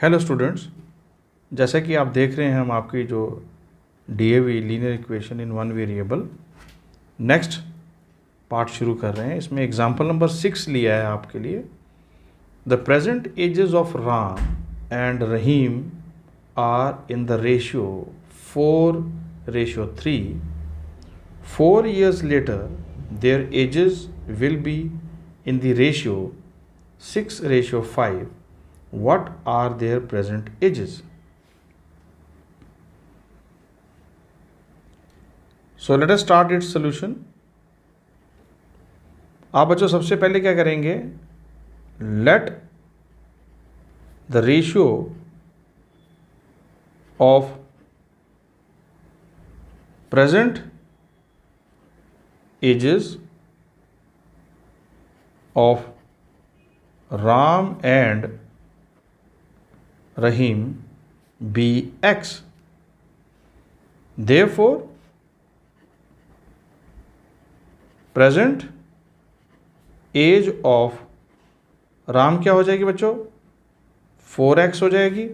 Hello students, जैसा कि आप देख रहे हैं हम आपकी जो DAV linear equation in one variable next part शुरू कर रहे हैं। इसमें एग्जांपल नंबर 6 लिया है आपके लिए। The present ages of Ram and Rahim are in the ratio 4:3। 4 years later their ages will be in the ratio 6:5. What are their present ages? So let us start its solution. आप बच्चों सबसे पहले क्या करेंगे, let the ratio of present ages of Ram and Rahim be X. Therefore, present age of Ram क्या हो जाएगी बच्चों, 4x हो जाएगी।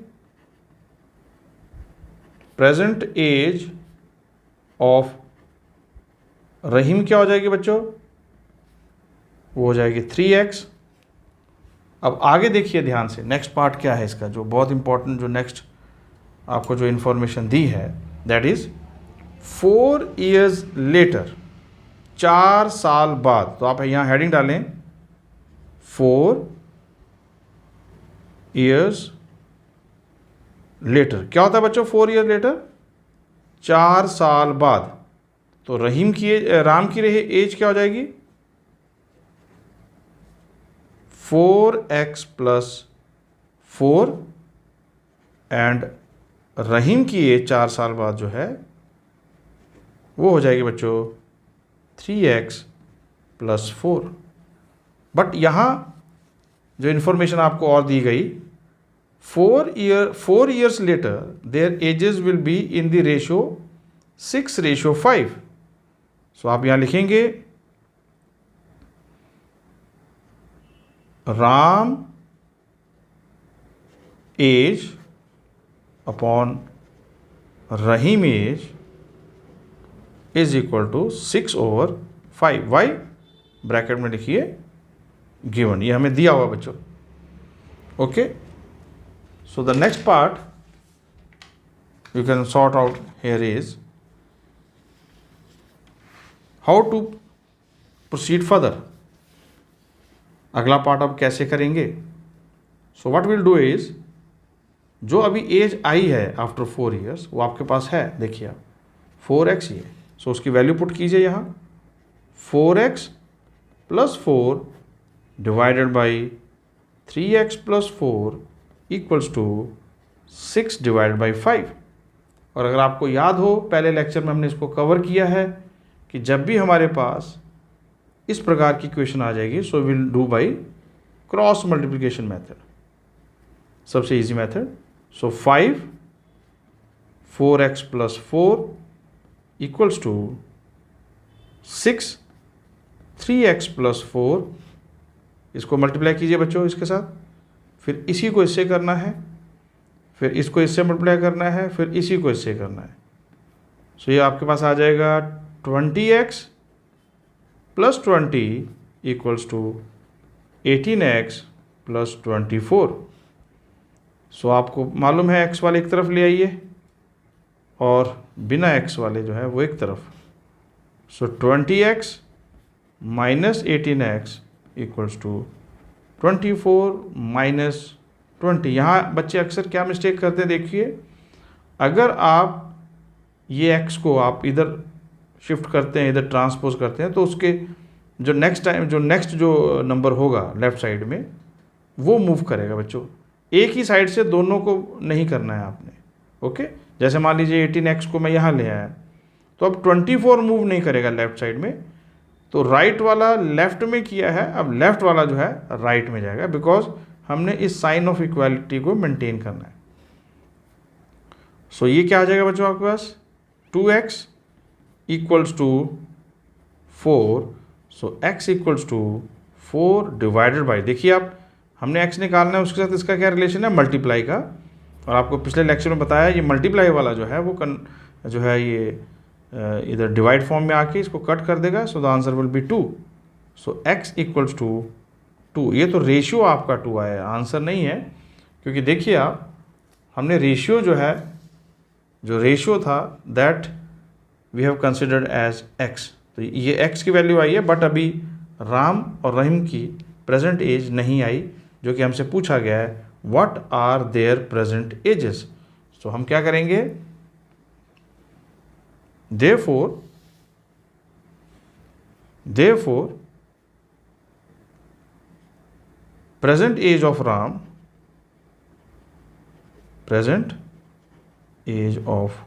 प्रेजेंट एज ऑफ रहीम क्या हो जाएगी बच्चों, वो हो जाएगी 3x। अब आगे देखिए ध्यान से, नेक्स्ट पार्ट क्या है इसका, जो बहुत इंपॉर्टेंट जो नेक्स्ट आपको जो इन्फॉर्मेशन दी है, दैट इज 4 years लेटर, 4 साल बाद। तो आप यहाँ हेडिंग डालें 4 years लेटर। क्या होता है बच्चों 4 years लेटर, 4 साल बाद। तो राम की रही एज क्या हो जाएगी, 4x + 4 एंड रहीम की एज 4 साल बाद जो है वो हो जाएगी बच्चों 3x + 4। बट यहाँ जो इन्फॉर्मेशन आपको और दी गई, 4 years later their ages will be in the ratio 6:5। So आप यहाँ लिखेंगे Ram age upon Rahim age is equal to 6/5। Why bracket में लिखिए गिवन, ये हमें दिया हुआ बच्चों। Okay, so the next part you can sort out here is how to proceed further. अगला पार्ट अब कैसे करेंगे। So what will do is, जो अभी एज आई है आफ्टर 4 years वो आपके पास है, देखिए आप 4x ये। सो उसकी वैल्यू पुट कीजिए यहाँ, 4x + 4 divided by 3x + 4 equals to 6/5। और अगर आपको याद हो, पहले लेक्चर में हमने इसको कवर किया है कि जब भी हमारे पास इस प्रकार की इक्वेशन आ जाएगी, so will do by cross multiplication method, सबसे easy method. So 5 4x + 4 equals to 6 3x + 4। इसको मल्टीप्लाई कीजिए बच्चों इसके साथ, फिर इसी को इससे करना है, फिर इसको इससे मल्टीप्लाई करना है, फिर इसी को इससे करना है। सो ये आपके पास आ जाएगा 20x + 20 इक्वल्स टू 18x + 24। सो आपको मालूम है x वाले एक तरफ ले आइए और बिना x वाले जो है वो एक तरफ। सो 20x - 18x इक्वल्स टू 24 - 20। यहाँ बच्चे अक्सर क्या मिस्टेक करते हैं, देखिए, अगर आप ये x को आप इधर शिफ्ट करते हैं, इधर ट्रांसपोज करते हैं, तो उसके जो नेक्स्ट जो नंबर होगा लेफ्ट साइड में वो मूव करेगा बच्चों। एक ही साइड से दोनों को नहीं करना है आपने। ओके, जैसे मान लीजिए 18x को मैं यहाँ ले आया, तो अब 24 मूव नहीं करेगा लेफ्ट साइड में, तो राइट वाला लेफ्ट में किया है, अब लेफ्ट वाला जो है राइट में जाएगा, बिकॉज हमने इस साइन ऑफ इक्वालिटी को मेंटेन करना है। सो ये क्या आ जाएगा बच्चों आपके पास, 2x equals to 4। So x equals to 4 divided by, देखिए आप हमने x निकालना है, उसके साथ इसका क्या रिलेशन है, मल्टीप्लाई का। और आपको पिछले लेक्चर में बताया ये मल्टीप्लाई वाला जो है वो जो है ये इधर डिवाइड फॉर्म में आके इसको कट कर देगा। So the answer will be 2। So x equals to 2। ये तो रेशियो आपका 2 आया, आंसर नहीं है, क्योंकि देखिए आप, हमने रेशियो जो है, जो रेशियो था that we have considered as x। तो ये x की वैल्यू आई है, बट अभी राम और रहीम की प्रेजेंट एज नहीं आई, जो कि हमसे पूछा गया है what are their present ages. तो हम क्या करेंगे, therefore present age of Ram, present age of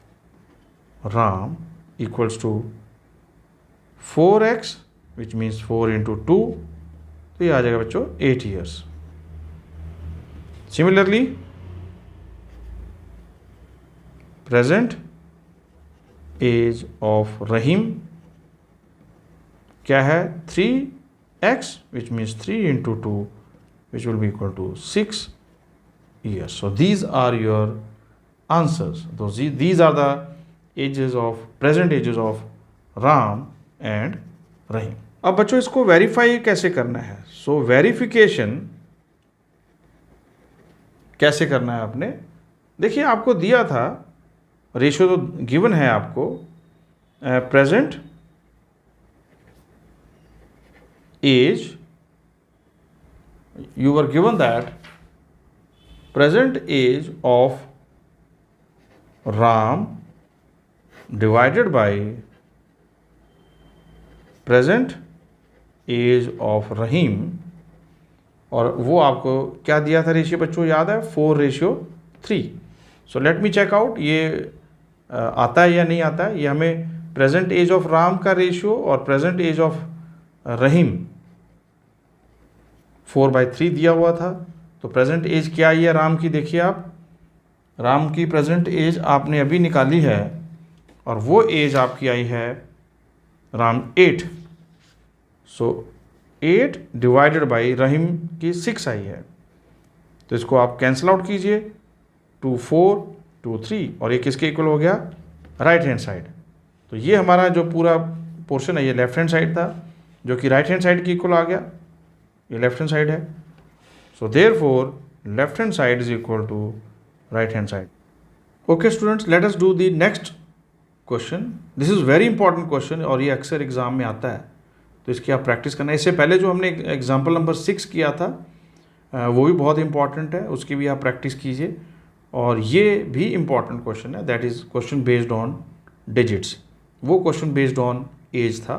Ram equals to 4x, which means 4 into 2, तो ये आ जाएगा बच्चों 8 years। Similarly, present age of Rahim क्या है, 3x, which means 3 into 2, which will be equal to 6 years. So these are your answers. These are the ages of, present ages of Ram and Rahim. अब बच्चों इसको verify कैसे करना है, सो verification कैसे करना है आपने, देखिए आपको दिया था रेशियो तो गिवन है आपको, present age, you were given that present age of Ram divided by present age of Rahim, और वो आपको क्या दिया था रेशियो बच्चों, याद है, 4:3। So let me check out ये आता है या नहीं आता है। ये हमें प्रेजेंट एज ऑफ राम का रेशियो और प्रेजेंट एज ऑफ रहीम 4/3 दिया हुआ था। तो प्रेजेंट एज क्या आई है राम की, देखिए आप, राम की प्रेजेंट एज आपने अभी निकाली है, और वो एज आपकी आई है राम 8। सो 8 डिवाइडेड बाई रहीम की 6 आई है। तो इसको आप कैंसिल आउट कीजिए, 2 4 2 3, और ये किसके इक्वल हो गया, राइट हैंड साइड। तो ये हमारा जो पूरा पोर्शन है ये लेफ्ट हैंड साइड था, जो कि राइट हैंड साइड की इक्वल आ गया, ये लेफ्ट हैंड साइड है। So therefore left hand side is equal to right hand side. Okay students, let us do the next question. This is very important question और ये अक्सर exam में आता है, तो इसकी आप प्रैक्टिस करना है। इससे पहले जो हमने एग्जाम्पल नंबर 6 किया था वो भी बहुत इंपॉर्टेंट है, उसकी भी आप प्रैक्टिस कीजिए। और ये भी इंपॉर्टेंट क्वेश्चन है, that is question based on digits. वो क्वेश्चन बेस्ड ऑन एज था।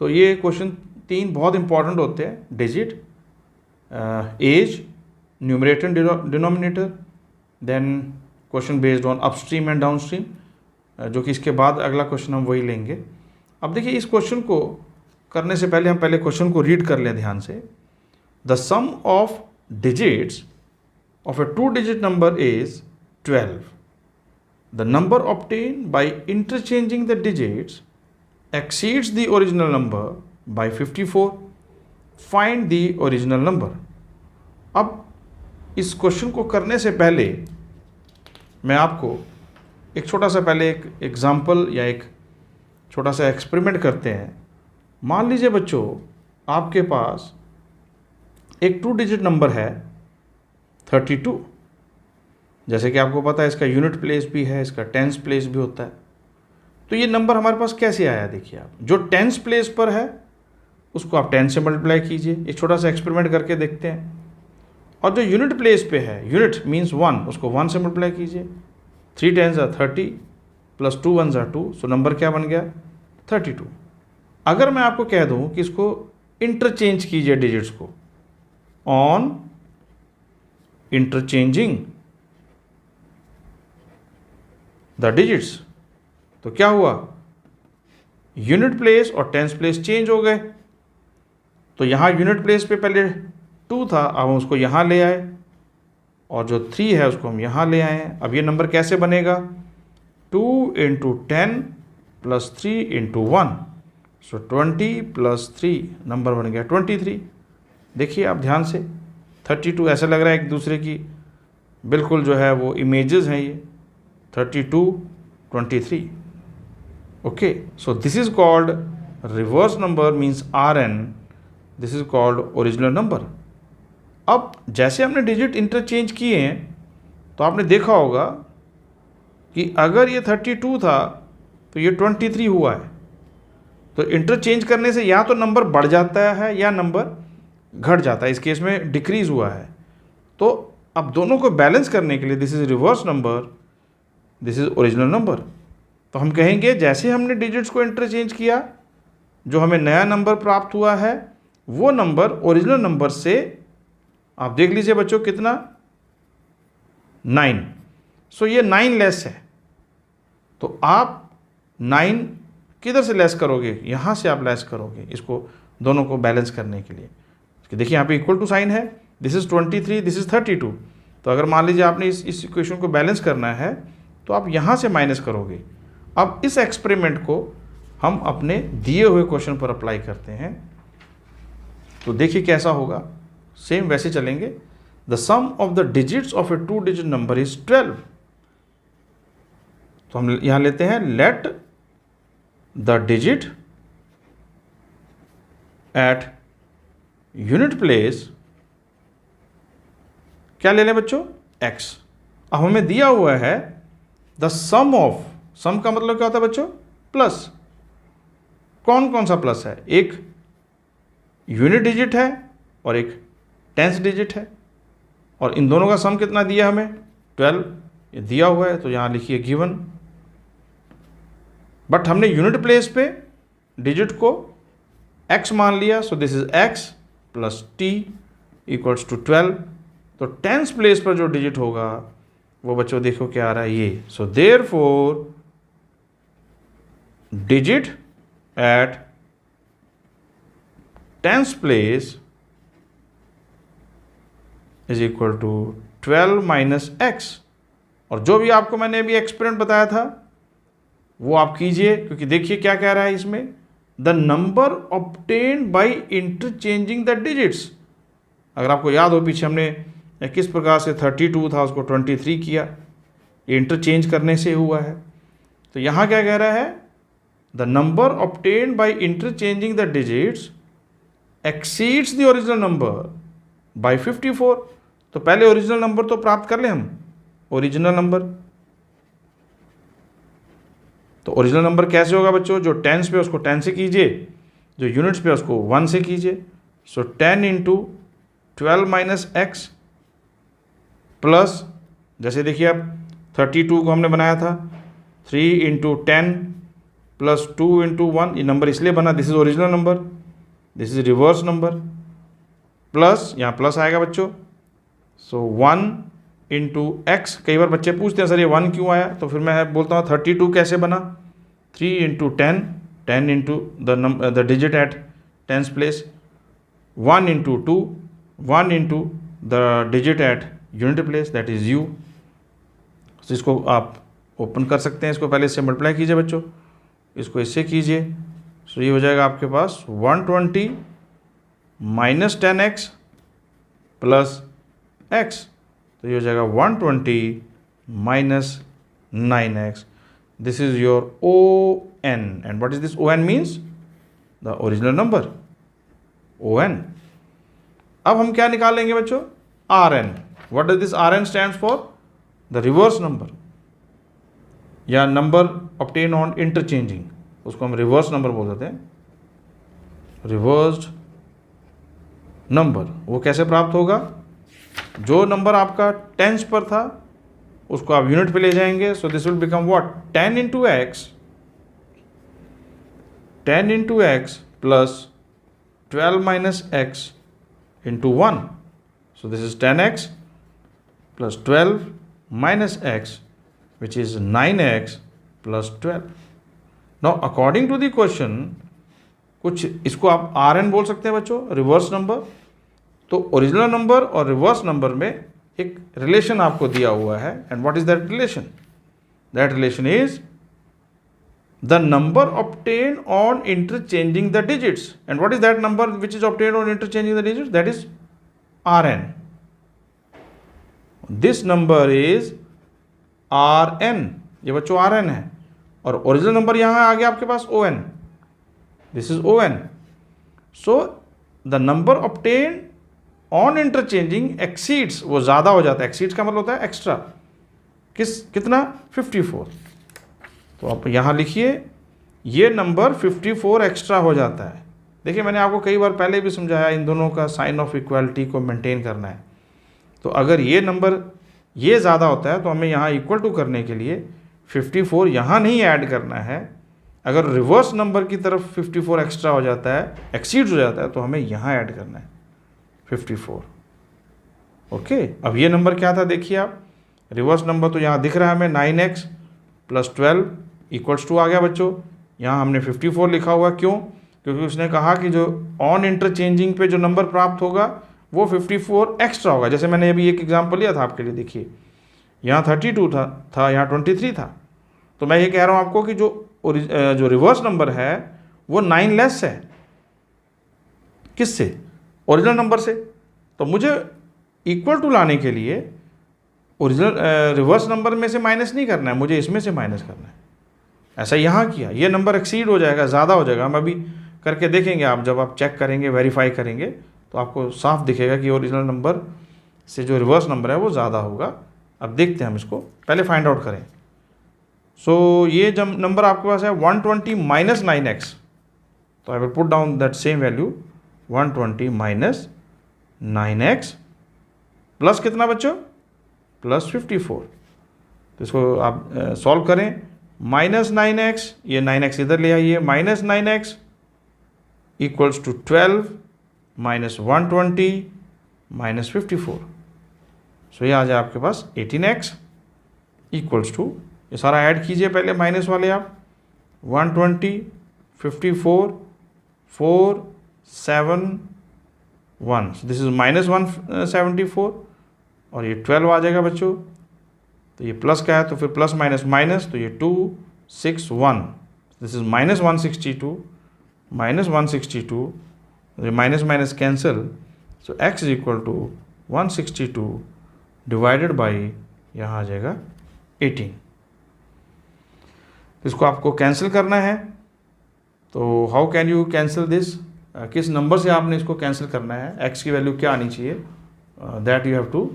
तो ये क्वेश्चन 3 बहुत इंपॉर्टेंट होते हैं, digit, age, numerator and denominator, then question based on upstream and downstream, जो कि इसके बाद अगला क्वेश्चन हम वही लेंगे। अब देखिए इस क्वेश्चन को करने से पहले हम पहले क्वेश्चन को रीड कर लें ध्यान से। The sum of digits of a 2-digit number is 12. The number obtained by interchanging the digits exceeds the original number by 54. Find the original number. अब इस क्वेश्चन को करने से पहले मैं आपको एक छोटा सा पहले एक एग्जाम्पल या एक छोटा सा एक्सपेरिमेंट करते हैं। मान लीजिए बच्चों आपके पास एक 2-digit नंबर है 32, जैसे कि आपको पता है इसका यूनिट प्लेस भी है, इसका टेंस प्लेस भी होता है। तो ये नंबर हमारे पास कैसे आया, देखिए आप, जो टेंस प्लेस पर है उसको आप 10 से मल्टीप्लाई कीजिए। एक छोटा सा एक्सपेरिमेंट करके देखते हैं। और जो यूनिट प्लेस पे है, यूनिट मीन्स 1, उसको 1 से मल्टीप्लाई कीजिए। 3 10s are 30 plus 2 1s are 2, so number क्या बन गया, 32। अगर मैं आपको कह दूं कि इसको इंटरचेंज कीजिए डिजिट्स को, ऑन इंटरचेंजिंग द डिजिट्स, तो क्या हुआ, यूनिट प्लेस और टेंस प्लेस चेंज हो गए। तो यहाँ यूनिट प्लेस पे पहले 2 था, अब हम उसको यहाँ ले आए, और जो 3 है उसको हम यहाँ ले आए हैं। अब ये नंबर कैसे बनेगा, 2 × 10 + 3 × 1, सो 20 + 3 नंबर बन गया 23। देखिए आप ध्यान से, 32 ऐसा लग रहा है एक दूसरे की बिल्कुल जो है वो इमेजेस हैं ये 32 23. Okay, so this is called reverse number means Rn. This is called original number. अब जैसे हमने डिजिट इंटरचेंज किए हैं तो आपने देखा होगा कि अगर ये 32 था तो ये 23 हुआ है. तो इंटरचेंज करने से या तो नंबर बढ़ जाता है या नंबर घट जाता है. इस केस में डिक्रीज हुआ है. तो अब दोनों को बैलेंस करने के लिए this is reverse number, this is original number. तो हम कहेंगे जैसे हमने डिजिट्स को इंटरचेंज किया, जो हमें नया नंबर प्राप्त हुआ है वो नंबर ओरिजिनल नंबर से, आप देख लीजिए बच्चों कितना 9. सो ये 9 लेस है. तो आप 9 किधर से लेस करोगे? यहाँ से आप लेस करोगे इसको, दोनों को बैलेंस करने के लिए. देखिए यहाँ पे इक्वल टू साइन है. This is 23, this is 32. तो अगर मान लीजिए आपने इस इक्वेशन को बैलेंस करना है तो आप यहाँ से माइनस करोगे. अब इस एक्सपेरिमेंट को हम अपने दिए हुए क्वेश्चन पर अप्लाई करते हैं. तो देखिए कैसा होगा. सेम वैसे चलेंगे. The sum of the digits of a 2 digit number is 12. तो हम यहाँ लेते हैं let the digit at unit place, क्या ले लें बच्चों? x. अब हमें दिया हुआ है द सम ऑफ, सम का मतलब क्या होता है बच्चों? प्लस. कौन कौन सा प्लस है? एक यूनिट डिजिट है और एक टेंस डिजिट है. और इन दोनों का सम कितना दिया हमें? 12. ये दिया हुआ है तो यहाँ लिखिए गिवन. बट हमने यूनिट प्लेस पे डिजिट को x मान लिया. So this is x plus t equals to 12. तो टेंस प्लेस पर जो डिजिट होगा वो बच्चों देखो क्या आ रहा है ये. So therefore digit at tens place is equal to 12 minus x. और जो भी आपको मैंने अभी एक्सपेरिमेंट बताया था वो आप कीजिए, क्योंकि देखिए क्या कह रहा है इसमें. The number obtained by interchanging the digits. अगर आपको याद हो पीछे हमने किस प्रकार से 32 था उसको 23 किया, ये इंटरचेंज करने से हुआ है. तो यहाँ क्या कह रहा है? The number obtained by interchanging the digits exceeds the original number by 54. तो पहले ओरिजिनल नंबर तो प्राप्त कर लें हम. ओरिजिनल नंबर, तो ओरिजिनल नंबर कैसे होगा बच्चों? जो टेंस पे उसको 10 से कीजिए, जो यूनिट्स पे उसको 1 से कीजिए. सो 10 इंटू 12 माइनस एक्स प्लस, जैसे देखिए आप 32 को हमने बनाया था 3 इंटू 10 प्लस 2 इंटू 1. ये नंबर इसलिए बना, this is original number, this is reverse number. Plus यहाँ प्लस आएगा बच्चों. सो 1 इंटू एक्स. कई बार बच्चे पूछते हैं सर ये 1 क्यों आया, तो फिर मैं बोलता हूँ 32 कैसे बना? 3 into 10, 10 into the digit at tens place, 1 into 2, 1 into the digit at unit place, that is u. तो इसको आप ओपन कर सकते हैं. इसको पहले इससे मल्टीप्लाई कीजिए बच्चों, इसको इससे कीजिए. सो ये हो जाएगा आपके पास 120 माइनस 10x प्लस x. तो ये हो जाएगा 120 minus 9x. This is your ON. And what is this ON means? The original number ON. अब हम क्या निकालेंगे बच्चों? Rn. What does this Rn stands for? The reverse number या नंबर ऑब्टेन ऑन इंटरचेंजिंग, उसको हम रिवर्स नंबर बोल देते हैं. रिवर्स्ड नंबर वो कैसे प्राप्त होगा? जो नंबर आपका टेंस पर था उसको आप यूनिट पे ले जाएंगे. So this will become what? 10 into x, 10 into x plus 12 minus x into 1. So this is 10x plus 12 minus x, which is 9x plus 12. Now according to the question, कुछ इसको आप Rn बोल सकते हैं बच्चों, रिवर्स नंबर. तो original number और reverse number में एक रिलेशन आपको दिया हुआ है. And what is that relation? That relation is the number obtain on interchanging the digits. And what is that number which is obtain on interchanging the digits? That is Rn. This number is Rn, ये बच्चों Rn है, और original number यहाँ आ गया आपके पास On, this is On. So the number obtain on interchanging exceeds, वो ज़्यादा हो जाता है, एक्सीड्स का मतलब होता है एक्स्ट्रा, कितना 54. तो आप यहाँ लिखिए ये नंबर 54 एक्स्ट्रा हो जाता है. देखिए मैंने आपको कई बार पहले भी समझाया, इन दोनों का साइन ऑफ इक्वालिटी को मेंटेन करना है. तो अगर ये नंबर ये ज़्यादा होता है तो हमें यहाँ इक्वल टू करने के लिए 54 यहाँ नहीं ऐड करना है. अगर रिवर्स नंबर की तरफ 54 एक्स्ट्रा हो जाता है, एक्सीड्स हो जाता है, तो हमें यहाँ ऐड करना है 54. ओके, अब ये नंबर क्या था देखिए आप, रिवर्स नंबर तो यहाँ दिख रहा है हमें 9x + 12 इक्वल्स टू आ गया बच्चों. यहाँ हमने 54 लिखा हुआ, क्यों? क्योंकि उसने कहा कि जो ऑन इंटरचेंजिंग पे जो नंबर प्राप्त होगा वो 54 एक्स्ट्रा होगा. जैसे मैंने अभी एक एग्जांपल लिया था आपके लिए, देखिए यहाँ 32 था यहाँ 23 था. तो मैं ये कह रहा हूँ आपको कि जो रिवर्स नंबर है वो 9 लेस है, किससे? ओरिजिनल नंबर से. तो मुझे इक्वल टू लाने के लिए ओरिजिनल रिवर्स नंबर में से माइनस नहीं करना है, मुझे इसमें से माइनस करना है. ऐसा यहाँ किया, ये नंबर एक्सीड हो जाएगा, ज़्यादा हो जाएगा. हम अभी करके देखेंगे, आप जब आप चेक करेंगे, वेरीफाई करेंगे, तो आपको साफ दिखेगा कि ओरिजिनल नंबर से जो रिवर्स नंबर है वो ज़्यादा होगा. अब देखते हैं हम इसको, पहले फाइंड आउट करें. सो ये जब नंबर आपके पास है 120 - 9x, तो I will put down that same value 120 - 9x plus कितना बच्चों? प्लस 54. तो इसको आप सॉल्व करें. -9x, ये 9x इधर ले आइए, -9x इक्वल्स टू 12 - 120 - 54. सो ये आ जाए आपके पास 18x इक्वल्स टू, ये सारा ऐड कीजिए पहले माइनस वाले आप, 120 54 4 7 1, दिस इज -174, और ये 12 आ जाएगा बच्चों. तो ये प्लस का है तो फिर प्लस माइनस माइनस, तो ये 261, दिस इज -162 -162, ये minus minus cancel. So x is equal to 162 divided by, यहाँ आ जाएगा 18. इसको आपको कैंसिल करना है. तो how can you cancel this, किस नंबर से आपने इसको कैंसिल करना है, x की वैल्यू क्या आनी चाहिए, that you have to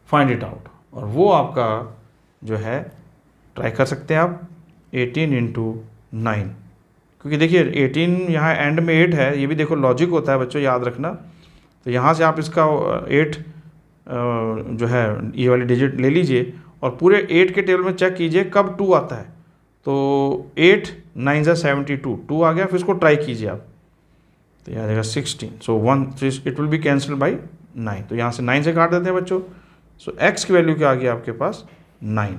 find it out. और वो आपका जो है ट्राई कर सकते हैं आप 18 × 9, क्योंकि देखिए 18 यहाँ एंड में 8 है, ये भी देखो लॉजिक होता है बच्चों, याद रखना. तो यहाँ से आप इसका 8 जो है ये वाली डिजिट ले लीजिए और पूरे 8 के टेबल में चेक कीजिए कब 2 आता है. तो 8 9 × 72, 2 आ गया, फिर इसको ट्राई कीजिए आप, तो यहाँ आ जाएगा 16. सो 1 it will be cancel by 9. तो यहाँ से 9 से काट देते हैं बच्चों. सो x की वैल्यू क्या आ गई आपके पास 9.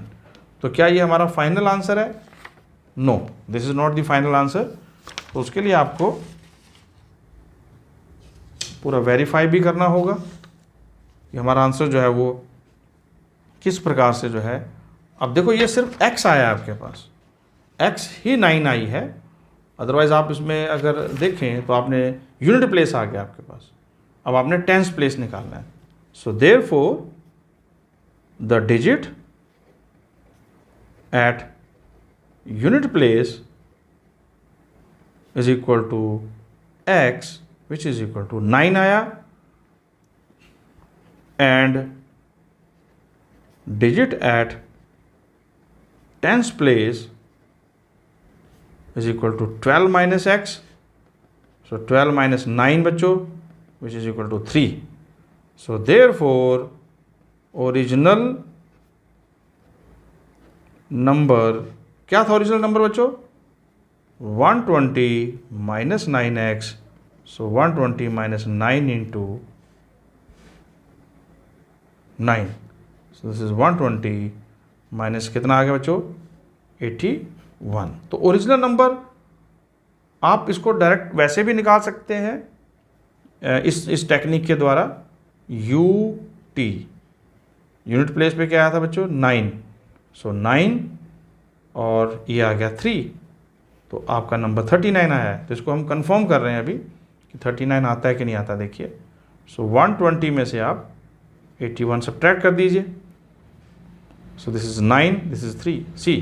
तो क्या ये हमारा फाइनल आंसर है? No, this is not the final answer. तो उसके लिए आपको पूरा वेरीफाई भी करना होगा कि हमारा आंसर जो है वो किस प्रकार से जो है. अब देखो ये सिर्फ x आया आपके पास, x ही 9 आई है, अदरवाइज आप इसमें अगर देखें तो आपने यूनिट प्लेस आ गया आपके पास, अब आपने टेंस प्लेस निकालना है. So therefore the digit at unit place is equal to x, which is equal to 9 आया, and digit at tens place is equal to 12 minus x, so 12 minus 9 बच्चों, which is equal to 3. So therefore original number क्या था? Original number बच्चों 120 - 9x, so 120 - 9 × 9, so this is 120 minus कितना आ गया बच्चों 81. तो original number आप इसको डायरेक्ट वैसे भी निकाल सकते हैं इस टेक्निक के द्वारा. UT यूनिट प्लेस पे क्या आया था बच्चों 9, सो 9 और ये आ गया 3, तो आपका नंबर 39 आया है. तो इसको हम कंफर्म कर रहे हैं अभी कि 39 आता है कि नहीं आता. देखिए, सो 120 में से आप 81 सब्ट्रैक्ट कर दीजिए, सो दिस इज 9, दिस इज 3। सी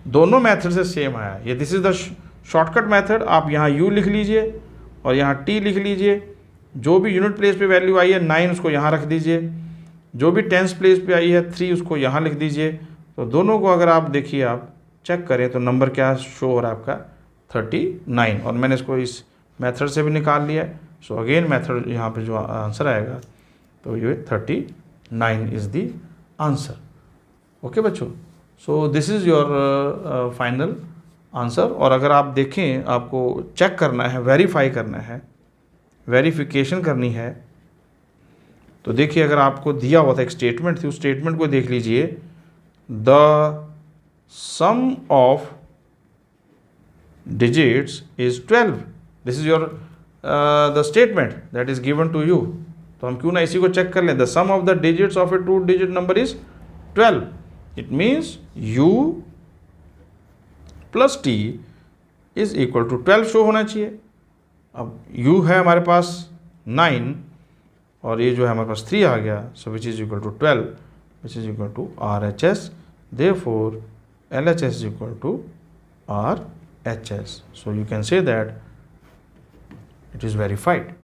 दोनों मेथड से सेम आया, ये this is the shortcut method. आप यहाँ u लिख लीजिए और यहाँ t लिख लीजिए। जो भी यूनिट प्लेस पे वैल्यू आई है 9 उसको यहाँ रख दीजिए, जो भी टेंस प्लेस पे आई है 3 उसको यहाँ लिख दीजिए। तो दोनों को अगर आप देखिए, आप चेक करें तो नंबर क्या शो हो रहा है आपका 39, और मैंने इसको इस मेथड से भी निकाल लिया है। सो अगेन मेथड यहाँ पे जो आंसर आएगा तो ये 39 इज़ द आंसर। ओके बच्चों, so this is your final answer. और अगर आप देखें, आपको चेक करना है, वेरीफाई करना है, वेरिफिकेशन करनी है, तो देखिए अगर आपको दिया हुआ था एक स्टेटमेंट थी, उस स्टेटमेंट को देख लीजिए। The sum of digits is 12, this is your the statement that is given to you. तो हम क्यों ना इसी को चेक कर लें। The sum of the digits of a 2 digit number is 12। It means u plus t is equal to 12 show होना चाहिए। अब u है हमारे पास 9 और ये जो है हमारे पास 3 आ गया, so which is equal to 12 which is equal to RHS। Therefore LHS is equal to RHS. So you can say that it is verified.